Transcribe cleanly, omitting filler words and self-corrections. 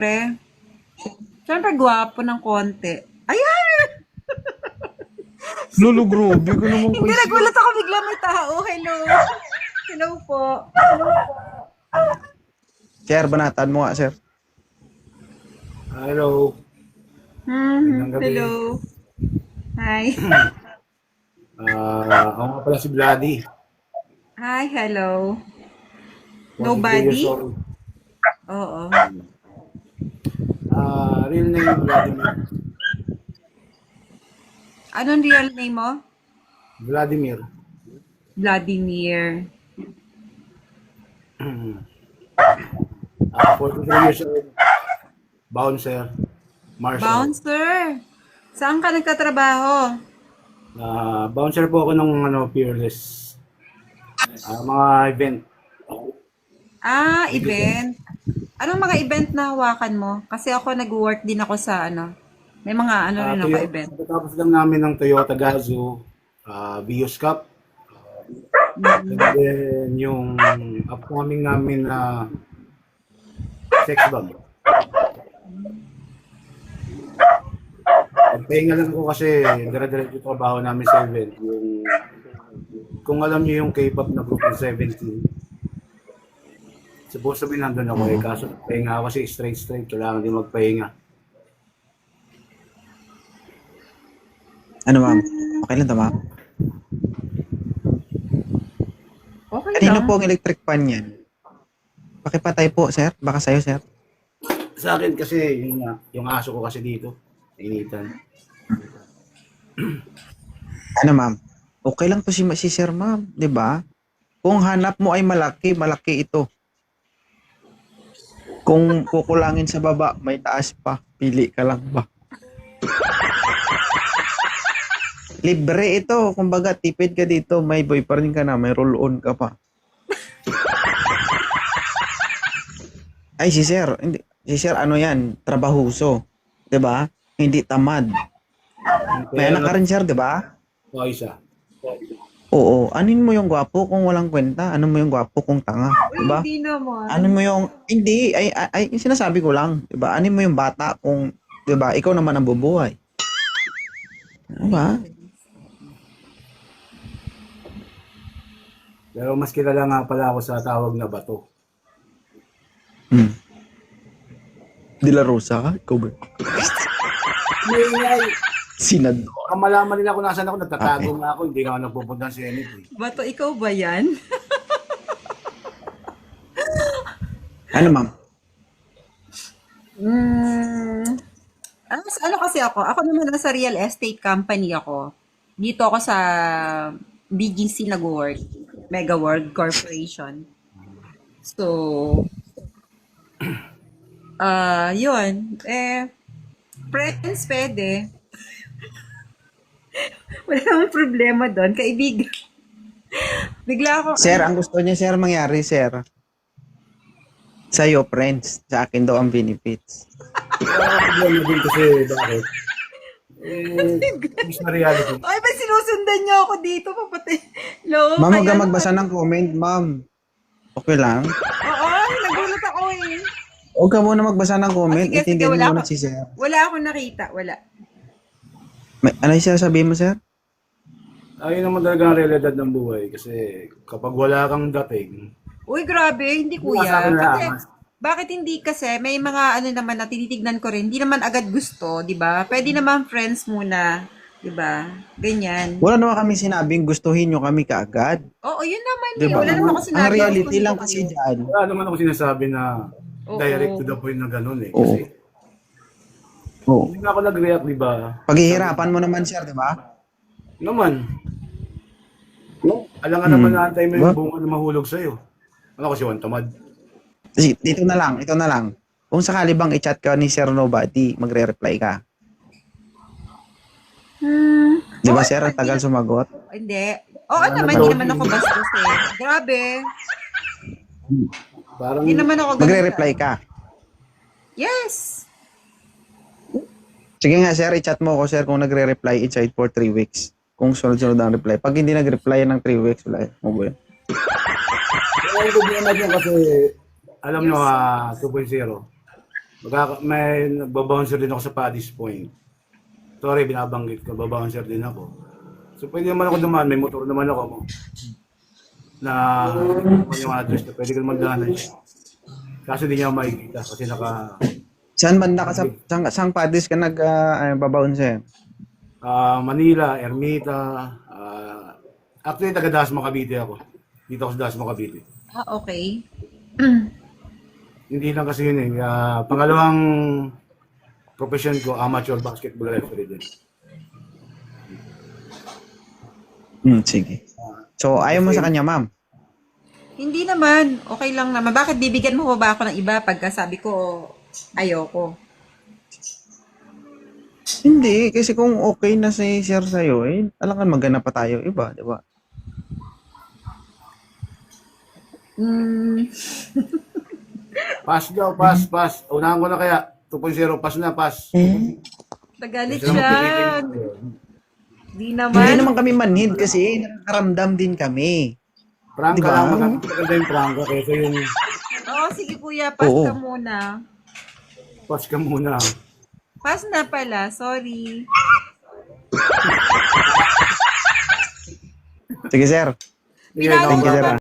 Siyempre, gwapo ng konti. Ayan! Lolo, grabe ko naman Hindi, kayo. nagulat ako bigla may tao. Hello. Hello po. Sir, banatan mo nga, sir. Hello. Magandang gabi. Hello. Hi. Ako nga pala si Vladi. Hi, hello. 43 Nobody? years old. Oo. Real name Vladimir. Anong real name mo? Vladimir. Vladimir. 43 years old. Bouncer. Marshall. Bouncer. Saan ka nagtatrabaho? Bouncer po ako ng Fearless. Mga event. Event. Anong mga event na hawakan mo? Kasi ako nag-work din ako sa may mga rin ako event. Tapos lang namin ng Toyota Gazoo, Vios Cup. And then yung upcoming namin na Sex Bomb. Nagpahinga lang ako kasi dire-diretso yung trabaho namin sa event. Kung alam niyo yung K-pop na group ng 17, supposed to be nandun ako kaso pahinga ako kasi straight, kailangan din magpahinga. Ano, ma'am? Okay lang to, ma'am? Okay Kanino lang. po ang electric fan yan? Pakipatay po, sir. Baka sa'yo, sir. Sa akin kasi, yung aso ko kasi dito, initan. Ano, ma'am? Okay lang to si sir, ma'am. 'Di ba? Kung hanap mo ay malaki, malaki ito. Kung kukulangin sa baba, may taas pa. Pili ka lang ba? Libre ito. Kumbaga, tipid ka dito. May boyfriend ka na. May roll-on ka pa. Ay, si sir. Hindi. Si sir, ano yan? Trabahuso. 'Di ba? Hindi tamad. May anak ka rin, sir, 'di ba? O isa. Oo. Anin mo yung gwapo kung walang kwenta? Ano mo yung gwapo kung tanga? Uy, 'Di ba? hindi naman. Ano mo yung hindi ay yung sinasabi ko lang, 'di ba? Ano mo yung bata kung 'di ba? Ikaw naman ang bubuhay. 'Di ba? Pero mas kilala nga pala ako sa tawag na bato. Hmm. De La Rosa ka? Ikaw ba? May Sinad. malaman nila kung nasaan ako, nagtatago nga ako, hindi nga ako nagpupunta sa anything. Bato, ikaw ba yan? Ano, ma'am? Ano kasi ako? Ako naman nasa real estate company ako. Dito ako sa BGC nag-work. Mega World Corporation. So, yun. Friends pwede. Wala namang problema doon. Kaibigan. Bigla ako, Sir, ang gusto niya, sir, mangyari, sir. Sa'yo, friends. Sa akin daw ang benefits. Problema din kasi bakit? Is na reality. ay, ba sinusundan niyo ako dito? Papatay. Loko, Ma'am, huwag kaya ka magbasa ng comment, ma'am. Okay lang? Oo, nagulat ako eh. Huwag ka muna magbasa ng comment. Sige, Itindihan wala mo muna ako. si sir. Wala akong nakita. Wala. Ano yung sasabihin mo, sir? Ayun naman talaga ang realidad ng buhay kasi kapag wala kang dating, Uy, grabe. Hindi, Bukas kuya. ako na Kasi, angas. bakit hindi kasi? May mga naman na tinitignan ko rin. Hindi naman agad gusto, di ba? Pwede naman friends muna. Di ba? Ganyan. Wala naman kami sinabing gustuhin nyo kami kaagad. Oo, yun naman eh. Diba? Wala naman ako Ang sinabi. reality Gusto lang ko kasi yun. dyan. wala naman ako sinasabi na Oo. direct to the point na ganun eh. Oo. Kasi Oo. hindi na ako nag-react, di ba? Paghihirapan mo naman, sir, di ba? Naman. Alam nga naman na antay mo Diba? yung bunga na mahulog sa'yo. Ano kasi one tamad? Ito na lang. Kung sakali bang i-chat ka ni Sir Nobody, magre-reply ka. Di ba, Oo, sir? Ang tagal sumagot. Hindi. Oo naman, hindi naman ako bastos eh. Grabe. Parang Hindi naman ako ganun. Magre-reply ka. Yes. Sige nga, sir, i-chat mo ako, sir, kung nagre-reply inside for 3 weeks. Kung sunod-sunod ang reply. Pag hindi nag-reply ng 3 weeks, wala. Mo ba yun? Kaya yung problema dyan kasi alam nyo 2.0. May nagbabouncer din ako sa Paddy's Point. Sorry, binabanggit ko, babouncer din ako. So pwede naman ako dumaan, may motor naman ako mo. Na yung address na pwede ko naman daanan siya. Kaso di niya makikita kasi Saan banda ka sang padis ka nagbabaon sir? Manila, Ermita, actually taga Dasma Cavite ako. Dito ako sa Dasma Cavite. Okay. Hindi lang kasi yun eh. Pangalawang profession ko, amateur basketball referee din. Sige. So, ayaw mo sa kanya, ma'am? Hindi naman. Okay lang naman. Bakit bibigyan mo pa ba ako ng iba pagka sabi ko ayoko? Hindi, kasi kung okay na si sir sa'yo, alangan maghanap pa tayo iba, di ba? Pass daw, pass. Unahan ko na kaya. 2.0, pass na, pass. Nagalit Kasi naman siya. pilitin ko. Di Hindi naman. naman kami manhid kasi nakakaramdam din kami. Prangka Diba? lang, maganda yung prangka. Kaysa yung Oo, sige kuya, pass Oo. ka muna. pass ka muna. Pass na pala, sorry. Sige, sir. Sige, Pinalo thank mo you, sir, ba ah.